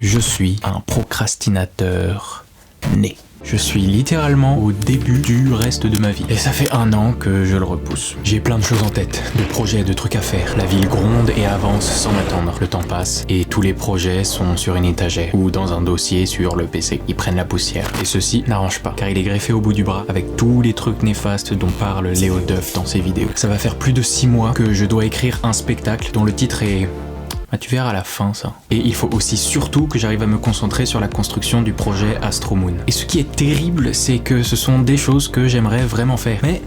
Je suis un procrastinateur né. Je suis littéralement au début du reste de ma vie. Et ça fait 1 an que je le repousse. J'ai plein de choses en tête, de projets, de trucs à faire. La ville gronde et avance sans m'attendre. Le temps passe et tous les projets sont sur une étagère ou dans un dossier sur le PC. Ils prennent la poussière. Et ceci n'arrange pas, car il est greffé au bout du bras avec tous les trucs néfastes dont parle Léo Duff dans ses vidéos. Ça va faire plus de 6 mois que je dois écrire un spectacle dont le titre est... Ah, tu verras à la fin ça. Et il faut aussi surtout que j'arrive à me concentrer sur la construction du projet Astro Moon. Et ce qui est terrible, c'est que ce sont des choses que j'aimerais vraiment faire. Mais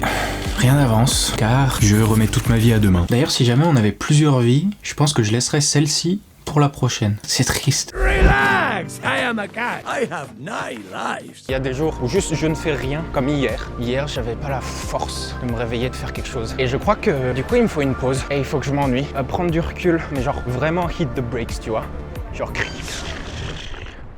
rien n'avance, car je remets toute ma vie à demain. D'ailleurs, si jamais on avait plusieurs vies, je pense que je laisserais celle-ci pour la prochaine. C'est triste. Relax, I am a cat. I have 9 lives. Il y a des jours où juste je ne fais rien, comme hier. Hier, j'avais pas la force de me réveiller, de faire quelque chose. Et je crois que du coup, il me faut une pause. Et il faut que je m'ennuie. Prendre du recul, mais genre vraiment hit the brakes, tu vois. Genre...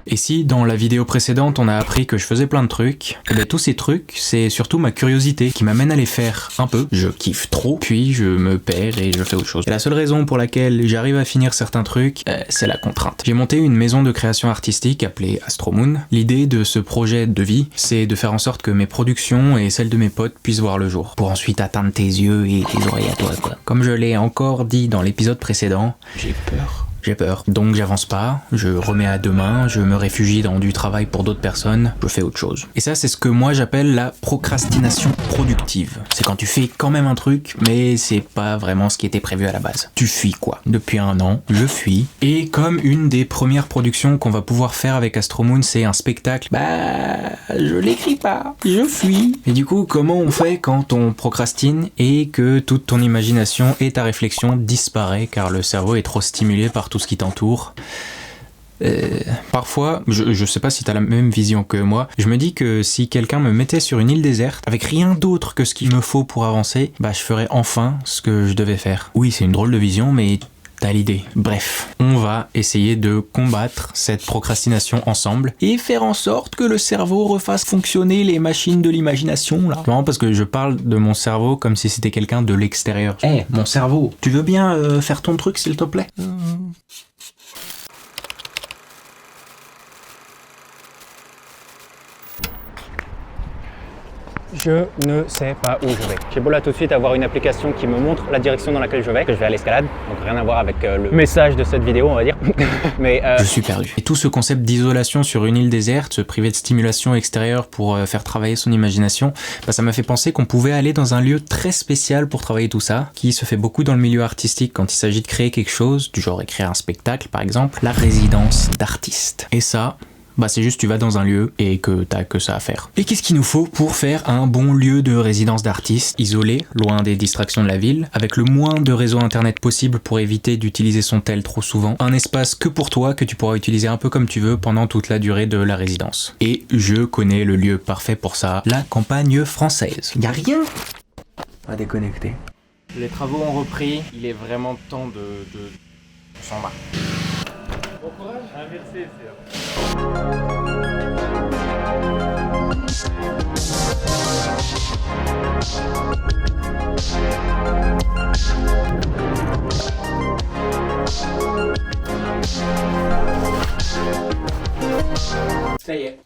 Et si, dans la vidéo précédente, on a appris que je faisais plein de trucs, et bien tous ces trucs, c'est surtout ma curiosité qui m'amène à les faire un peu. Je kiffe trop, puis je me perds et je fais autre chose. Et la seule raison pour laquelle j'arrive à finir certains trucs, c'est la contrainte. J'ai monté une maison de création artistique appelée Astro Moon. L'idée de ce projet de vie, c'est de faire en sorte que mes productions et celles de mes potes puissent voir le jour, pour ensuite atteindre tes yeux et tes oreilles à toi, quoi. Comme je l'ai encore dit dans l'épisode précédent, j'ai peur. J'ai peur, donc j'avance pas, je remets à demain, je me réfugie dans du travail pour d'autres personnes, je fais autre chose. Et ça, c'est ce que moi j'appelle la procrastination productive. C'est quand tu fais quand même un truc, mais c'est pas vraiment ce qui était prévu à la base. Tu fuis quoi. Depuis 1 an, je fuis. Et comme une des premières productions qu'on va pouvoir faire avec Astro Moon, c'est un spectacle, je l'écris pas, je fuis. Et du coup, comment on fait quand on procrastine et que toute ton imagination et ta réflexion disparaît car le cerveau est trop stimulé par tout ce qui t'entoure. Parfois, je sais pas si t'as la même vision que moi, je me dis que si quelqu'un me mettait sur une île déserte, avec rien d'autre que ce qu'il me faut pour avancer, je ferais enfin ce que je devais faire. Oui, c'est une drôle de vision, mais t'as l'idée. Bref, on va essayer de combattre cette procrastination ensemble et faire en sorte que le cerveau refasse fonctionner les machines de l'imagination, là. C'est marrant parce que je parle de mon cerveau comme si c'était quelqu'un de l'extérieur. Hey, mon cerveau, tu veux bien faire ton truc s'il te plaît ? Je ne sais pas où je vais. J'ai beau là tout de suite avoir une application qui me montre la direction dans laquelle je vais à l'escalade, donc rien à voir avec le message de cette vidéo, on va dire. Mais je suis perdu. Et tout ce concept d'isolation sur une île déserte, se priver de stimulation extérieure pour faire travailler son imagination, ça m'a fait penser qu'on pouvait aller dans un lieu très spécial pour travailler tout ça, qui se fait beaucoup dans le milieu artistique quand il s'agit de créer quelque chose, du genre écrire un spectacle par exemple, la résidence d'artiste. Et ça... c'est juste tu vas dans un lieu et que t'as que ça à faire. Et qu'est-ce qu'il nous faut pour faire un bon lieu de résidence d'artiste, isolé, loin des distractions de la ville, avec le moins de réseau internet possible pour éviter d'utiliser son tel trop souvent, un espace que pour toi que tu pourras utiliser un peu comme tu veux pendant toute la durée de la résidence. Et je connais le lieu parfait pour ça, la campagne française. Y a rien à déconnecter. les travaux ont repris, il est vraiment temps de s'en va. Bon courage. Ah, merci. Ça y est.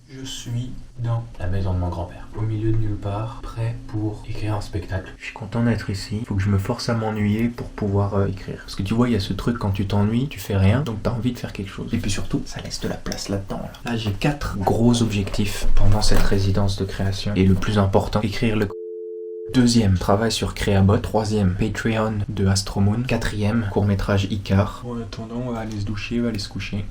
Je suis dans la maison de mon grand-père, au milieu de nulle part, prêt pour écrire un spectacle. Je suis content d'être ici, faut que je me force à m'ennuyer pour pouvoir écrire. Parce que tu vois, il y a ce truc quand tu t'ennuies, tu fais rien, donc t'as envie de faire quelque chose. Et puis surtout, ça laisse de la place là-dedans. Là, j'ai 4 gros objectifs pendant cette résidence de création. Et le plus important, écrire le... Deuxième, travail sur Créabot. Troisième, Patreon de Astro Moon. Quatrième, court-métrage Icar. En attendant, on va aller se doucher, on va aller se coucher.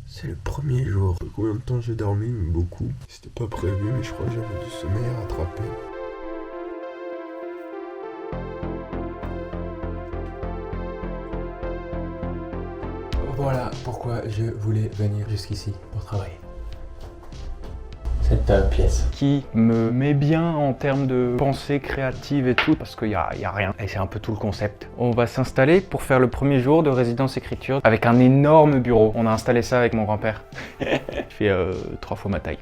C'est le premier jour. Combien de temps j'ai dormi? Beaucoup. C'était pas prévu, mais je crois que j'avais du sommeil à rattraper. Voilà pourquoi je voulais venir jusqu'ici pour travailler. Cette pièce. Qui me met bien en termes de pensée créative et tout, parce qu'il y a rien. Et c'est un peu tout le concept. On va s'installer pour faire le premier jour de résidence écriture avec un énorme bureau. On a installé ça avec mon grand-père. Il fait 3 fois ma taille.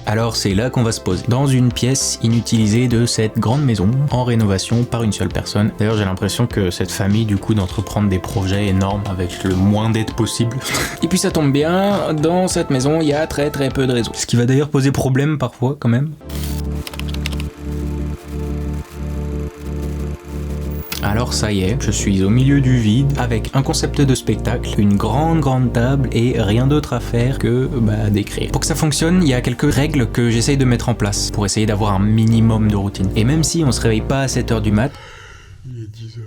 Alors c'est là qu'on va se poser, dans une pièce inutilisée de cette grande maison, en rénovation par une seule personne. D'ailleurs j'ai l'impression que cette famille du coup d'entreprendre des projets énormes avec le moins d'aide possible. Et puis ça tombe bien, dans cette maison il y a très peu de réseau. Ce qui va d'ailleurs poser problème parfois quand même. Alors ça y est, je suis au milieu du vide avec un concept de spectacle, une grande table et rien d'autre à faire que d'écrire. Pour que ça fonctionne, il y a quelques règles que j'essaye de mettre en place pour essayer d'avoir un minimum de routine. Et même si on se réveille pas à 7h du mat, il est 10h.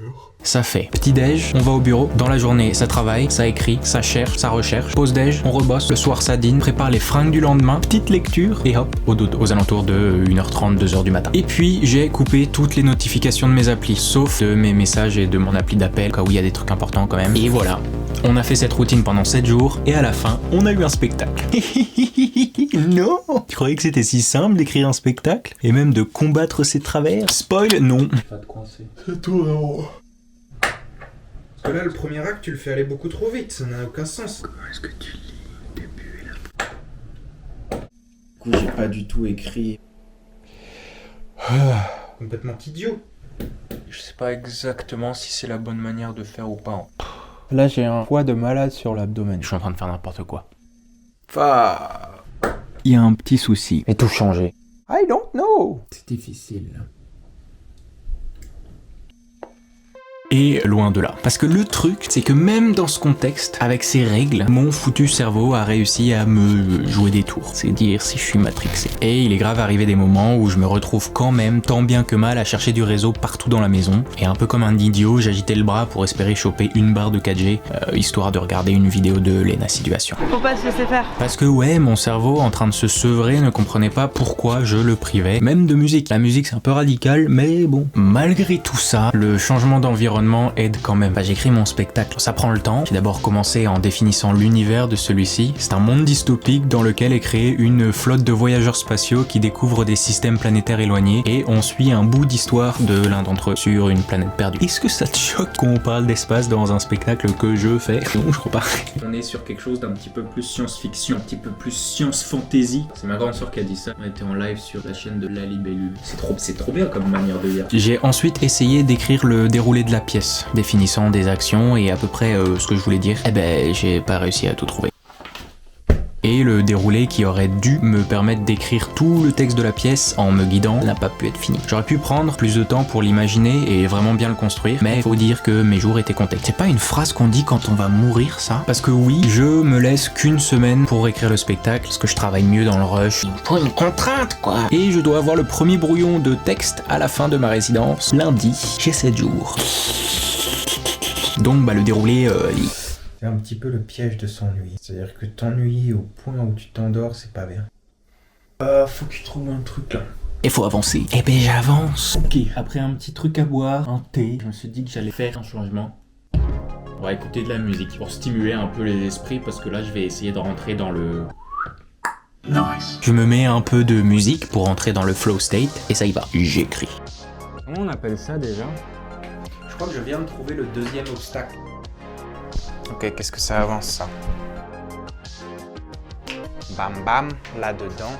Ça fait petit déj, on va au bureau, dans la journée ça travaille, ça écrit, ça cherche, ça recherche, pause déj, on rebosse, le soir ça dîne, prépare les fringues du lendemain, petite lecture et hop, au dodo, aux alentours de 1h30, 2h du matin. Et puis j'ai coupé toutes les notifications de mes applis, sauf de mes messages et de mon appli d'appel, cas où il y a des trucs importants quand même. Et voilà, on a fait cette routine pendant 7 jours et à la fin, on a eu un spectacle. Non! Tu croyais que c'était si simple d'écrire un spectacle? Et même de combattre ses travers? Spoil, non. Pas de coincer. C'est tout vraiment. Parce que là, le premier acte, tu le fais aller beaucoup trop vite, ça n'a aucun sens. Comment est-ce que tu lis le début et la fin? Du coup, j'ai pas du tout écrit. Complètement idiot. Je sais pas exactement si c'est la bonne manière de faire ou pas. Là, j'ai un poids de malade sur l'abdomen. Je suis en train de faire n'importe quoi. Il y a un petit souci. Et tout changer. I don't know. C'est difficile. Et loin de là. Parce que le truc, c'est que même dans ce contexte, avec ces règles, mon foutu cerveau a réussi à me jouer des tours. C'est dire si je suis matrixé. Et il est grave arrivé des moments où je me retrouve quand même, tant bien que mal, à chercher du réseau partout dans la maison. Et un peu comme un idiot, j'agitais le bras pour espérer choper une barre de 4G, histoire de regarder une vidéo de Lena Situation. Faut pas se laisser faire. Parce que ouais, mon cerveau, en train de se sevrer, ne comprenait pas pourquoi je le privais, même de musique. La musique, c'est un peu radical, mais bon. Malgré tout ça, le changement d'environnement aide quand même. J'écris mon spectacle, ça prend le temps. J'ai d'abord commencé en définissant l'univers de celui-ci. C'est un monde dystopique dans lequel est créée une flotte de voyageurs spatiaux qui découvrent des systèmes planétaires éloignés et on suit un bout d'histoire de l'un d'entre eux sur une planète perdue. Est-ce que ça te choque qu'on parle d'espace dans un spectacle que je fais? Non, je crois pas. On est sur quelque chose d'un petit peu plus science-fiction, un petit peu plus science-fantasy. C'est ma grande sœur qui a dit ça. On était en live sur la chaîne de La Libellule. C'est trop bien comme manière de lire. J'ai ensuite essayé d'écrire le déroulé de la pièce, définissant des actions et à peu près ce que je voulais dire. J'ai pas réussi à tout trouver. Et le déroulé qui aurait dû me permettre d'écrire tout le texte de la pièce en me guidant n'a pas pu être fini. J'aurais pu prendre plus de temps pour l'imaginer et vraiment bien le construire, mais faut dire que mes jours étaient comptés. C'est pas une phrase qu'on dit quand on va mourir, ça? Parce que oui, je me laisse qu'une semaine pour écrire le spectacle, parce que je travaille mieux dans le rush. Il me faut une contrainte, quoi! Et je dois avoir le premier brouillon de texte à la fin de ma résidence, lundi, j'ai 7 jours. Donc le déroulé, C'est un petit peu le piège de s'ennuyer. C'est-à-dire que t'ennuies au point où tu t'endors, c'est pas bien. Faut que tu trouves un truc là. il faut avancer. J'avance. Ok, après un petit truc à boire, un thé, je me suis dit que j'allais faire un changement. On va écouter de la musique pour stimuler un peu les esprits parce que là je vais essayer de rentrer dans le... Nice. Je me mets un peu de musique pour entrer dans le flow state et ça y va, j'écris. Comment on appelle ça déjà? Je crois que je viens de trouver le deuxième obstacle. Ok, qu'est-ce que ça avance ça? Bam bam, là-dedans.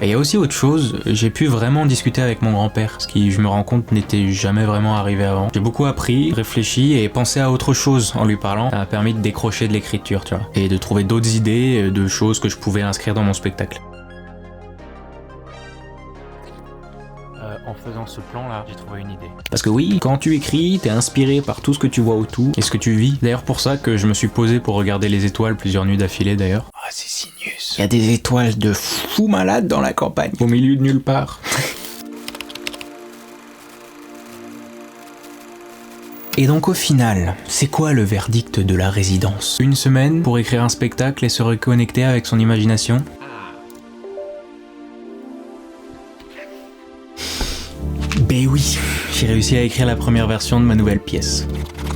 Et il y a aussi autre chose, j'ai pu vraiment discuter avec mon grand-père, ce qui, je me rends compte, n'était jamais vraiment arrivé avant. J'ai beaucoup appris, réfléchi et pensé à autre chose en lui parlant. Ça m'a permis de décrocher de l'écriture, tu vois, et de trouver d'autres idées, de choses que je pouvais inscrire dans mon spectacle. En faisant ce plan-là, j'ai trouvé une idée. Parce que oui, quand tu écris, t'es inspiré par tout ce que tu vois autour et ce que tu vis. D'ailleurs pour ça que je me suis posé pour regarder les étoiles plusieurs nuits d'affilée d'ailleurs. Ah, c'est Sinus. Il y a des étoiles de fou malade dans la campagne, au milieu de nulle part. Et donc au final, c'est quoi le verdict de la résidence? Une semaine pour écrire un spectacle et se reconnecter avec son imagination? Ben oui, j'ai réussi à écrire la première version de ma nouvelle pièce.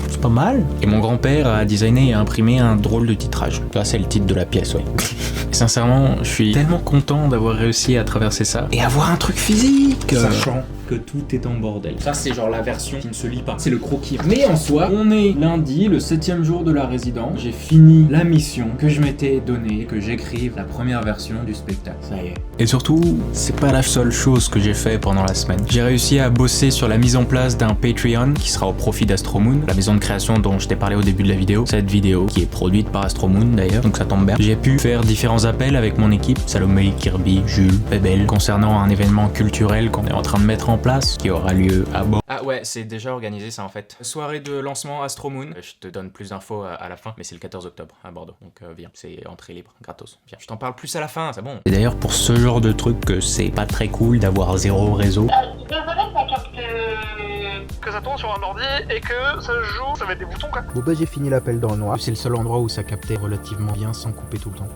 C'est pas mal. Et mon grand-père a designé et imprimé un drôle de titrage. Là, c'est le titre de la pièce, ouais. Sincèrement, je suis tellement content d'avoir réussi à traverser ça et avoir un truc physique. Sachant que tout est en bordel. Ça, c'est genre la version qui ne se lit pas. C'est le croquis. Mais en soi, on est lundi, le 7e jour de la résidence. J'ai fini la mission que je m'étais donnée, que j'écrive la première version du spectacle. Ça y est. Et surtout, c'est pas la seule chose que j'ai fait pendant la semaine. J'ai réussi à bosser sur la mise en place d'un Patreon qui sera au profit d'Astromoon, la maison de création dont je t'ai parlé au début de la vidéo. Cette vidéo qui est produite par Astromoon d'ailleurs, donc ça tombe bien. J'ai pu faire différents appels avec mon équipe, Salomé, Kirby, Jules, Bebel, concernant un événement culturel qu'on est en train de mettre en place, qui aura lieu à Bordeaux. Ah ouais, c'est déjà organisé ça en fait. Soirée de lancement Astromoon. Je te donne plus d'infos à la fin, mais c'est le 14 octobre à Bordeaux. Donc viens, c'est entrée libre, gratos. Viens, je t'en parle plus à la fin, c'est bon. Et d'ailleurs pour ce genre de truc, c'est pas très cool d'avoir zéro réseau. Désolé, ça capte que ça tourne sur un ordi et que ça joue, ça va être des boutons quoi. Bon bah j'ai fini l'appel dans le noir. C'est le seul endroit où ça captait relativement bien sans couper tout le temps.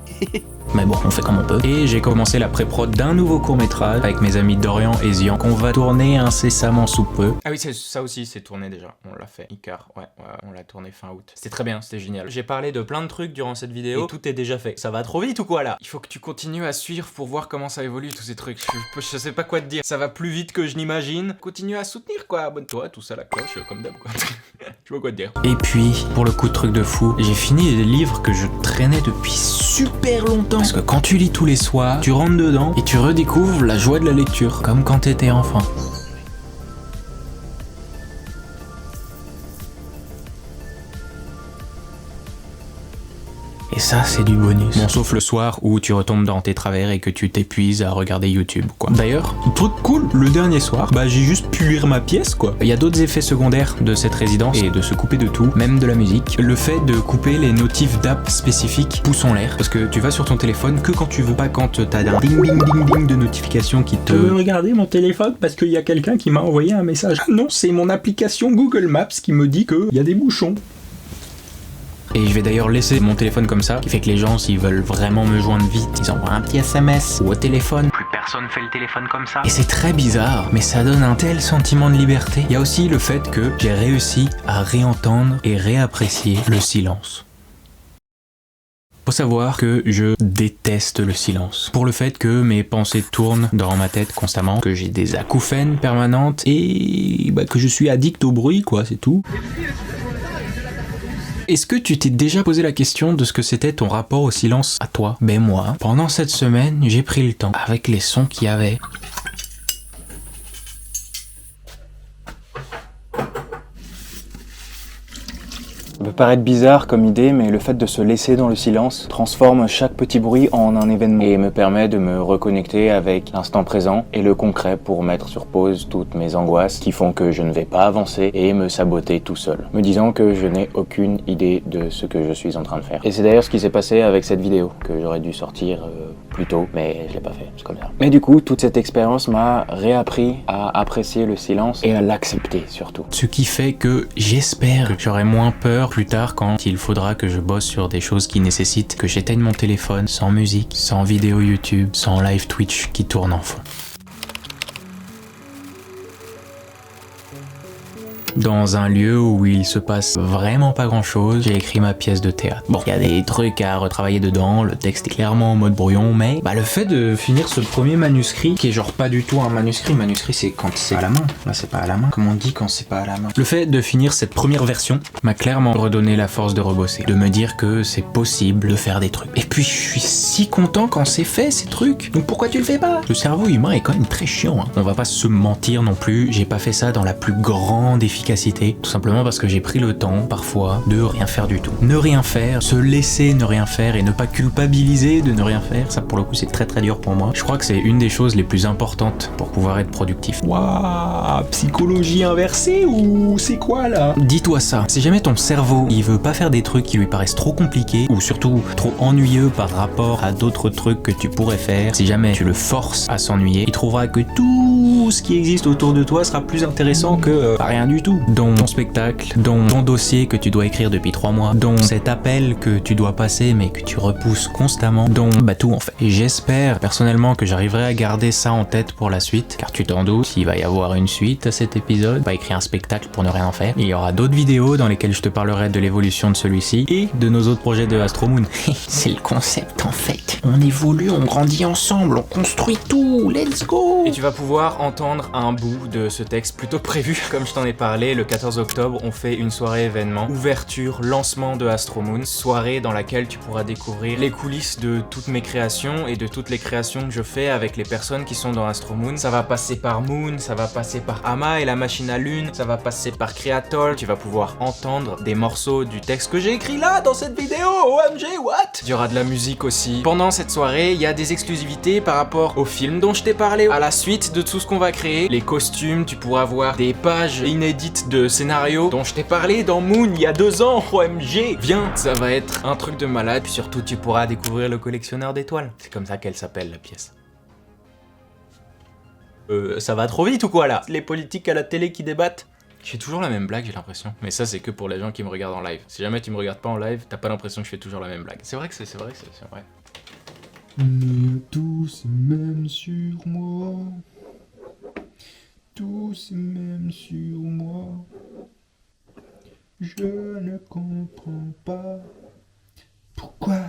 Mais bon, on fait comme on peut. Et j'ai commencé la pré-prod d'un nouveau court-métrage avec mes amis Dorian et Zian qu'on va tourner incessamment sous peu. Ah oui, ça aussi, c'est tourné déjà. On l'a fait. Icar, ouais, on l'a tourné fin août. C'était très bien, c'était génial. J'ai parlé de plein de trucs durant cette vidéo et tout est déjà fait. Ça va trop vite ou quoi là? Il faut que tu continues à suivre pour voir comment ça évolue tous ces trucs. Je sais pas quoi te dire. Ça va plus vite que je n'imagine. Continue à soutenir quoi. Abonne-toi, tout ça, la cloche, comme d'hab quoi. Je vois quoi te dire. Et puis, pour le coup de truc de fou, j'ai fini les livres que je traînais depuis super longtemps. Parce que quand tu lis tous les soirs, tu rentres dedans et tu redécouvres la joie de la lecture, comme quand t'étais enfant. Et ça, c'est du bonus. Bon, sauf le soir où tu retombes dans tes travers et que tu t'épuises à regarder YouTube, quoi. D'ailleurs, truc cool, le dernier soir, bah j'ai juste pu lire ma pièce, quoi. Il y a d'autres effets secondaires de cette résidence et de se couper de tout, même de la musique. Le fait de couper les notifs d'app spécifiques pousse en l'air, parce que tu vas sur ton téléphone que quand tu veux, pas quand t'as un ding ding ding ding de notification qui te... Je veux regarder mon téléphone parce qu'il y a quelqu'un qui m'a envoyé un message. Non, c'est mon application Google Maps qui me dit qu'il y a des bouchons. Et je vais d'ailleurs laisser mon téléphone comme ça, qui fait que les gens, s'ils veulent vraiment me joindre vite, ils envoient un petit SMS ou au téléphone. Plus personne fait le téléphone comme ça. Et c'est très bizarre, mais ça donne un tel sentiment de liberté. Il y a aussi le fait que j'ai réussi à réentendre et réapprécier le silence. Faut savoir que je déteste le silence. Pour le fait que mes pensées tournent dans ma tête constamment, que j'ai des acouphènes permanentes et bah, que je suis addict au bruit, quoi, c'est tout. Est-ce que tu t'es déjà posé la question de ce que c'était ton rapport au silence à toi? Ben moi, pendant cette semaine, j'ai pris le temps, avec les sons qu'il y avait, Ça peut paraître bizarre comme idée, mais le fait de se laisser dans le silence transforme chaque petit bruit en un événement et me permet de me reconnecter avec l'instant présent et le concret pour mettre sur pause toutes mes angoisses qui font que je ne vais pas avancer et me saboter tout seul, me disant que je n'ai aucune idée de ce que je suis en train de faire. Et c'est d'ailleurs ce qui s'est passé avec cette vidéo, que j'aurais dû sortir plus tôt, mais je l'ai pas fait, c'est comme ça. Mais du coup, toute cette expérience m'a réappris à apprécier le silence et à l'accepter surtout. Ce qui fait que j'espère que j'aurai moins peur plus tard quand il faudra que je bosse sur des choses qui nécessitent que j'éteigne mon téléphone sans musique, sans vidéo YouTube, sans live Twitch qui tourne en fond. Dans un lieu où il se passe vraiment pas grand chose, j'ai écrit ma pièce de théâtre. Bon, il y a des trucs à retravailler dedans, le texte est clairement en mode brouillon, mais bah, le fait de finir ce premier manuscrit, qui est genre pas du tout un manuscrit c'est quand c'est à la main. Là c'est pas à la main, comment on dit quand c'est pas à la main? Le fait de finir cette première version m'a clairement redonné la force de rebosser, de me dire que c'est possible de faire des trucs. Et puis je suis si content quand c'est fait ces trucs, donc pourquoi tu le fais pas? Le cerveau humain est quand même très chiant, hein. On va pas se mentir non plus, j'ai pas fait ça dans la plus grande efficacité, tout simplement parce que j'ai pris le temps, parfois, de rien faire du tout. Ne rien faire, se laisser ne rien faire et ne pas culpabiliser de ne rien faire, ça pour le coup c'est très très dur pour moi. Je crois que c'est une des choses les plus importantes pour pouvoir être productif. Waouh, psychologie inversée ou c'est quoi là? Dis-toi ça, si jamais ton cerveau il veut pas faire des trucs qui lui paraissent trop compliqués ou surtout trop ennuyeux par rapport à d'autres trucs que tu pourrais faire, si jamais tu le forces à s'ennuyer, il trouvera que tout ce qui existe autour de toi sera plus intéressant que rien du tout. tout. Dont ton spectacle, dont ton dossier que tu dois écrire depuis 3 mois, dont cet appel que tu dois passer mais que tu repousses constamment, dont bah tout en fait. Et j'espère personnellement que j'arriverai à garder ça en tête pour la suite, car tu t'en doutes, il va y avoir une suite à cet épisode, pas écrire un spectacle pour ne rien en faire. Il y aura d'autres vidéos dans lesquelles je te parlerai de l'évolution de celui-ci et de nos autres projets de Astro Moon. C'est le concept en fait. On évolue, on grandit ensemble, on construit tout, let's go! Et tu vas pouvoir entendre un bout de ce texte plutôt prévu, comme je t'en ai parlé, le 14 octobre, on fait une soirée événement, ouverture, lancement de Astro Moon, soirée dans laquelle tu pourras découvrir les coulisses de toutes mes créations et de toutes les créations que je fais avec les personnes qui sont dans Astro Moon. Ça va passer par Moon, ça va passer par Ama et la machine à lune, ça va passer par Creatol, tu vas pouvoir entendre des morceaux du texte que j'ai écrit là dans cette vidéo, OMG, what? Il y aura de la musique aussi. Pendant cette soirée, il y a des exclusivités par rapport au film dont je t'ai parlé, à la suite de tout ce qu'on va créer, les costumes, tu pourras voir des pages inédites de scénarios dont je t'ai parlé dans Moon il y a 2 ans, OMG. Viens, ça va être un truc de malade, puis surtout tu pourras découvrir le collectionneur d'étoiles. C'est comme ça qu'elle s'appelle la pièce. Ça va trop vite ou quoi là? Les politiques à la télé qui débattent? Je fais toujours la même blague, j'ai l'impression. Mais ça, c'est que pour les gens qui me regardent en live. Si jamais tu me regardes pas en live, t'as pas l'impression que je fais toujours la même blague. C'est vrai que c'est vrai. On est tous même sur moi. Tous même sur moi. Je ne comprends pas pourquoi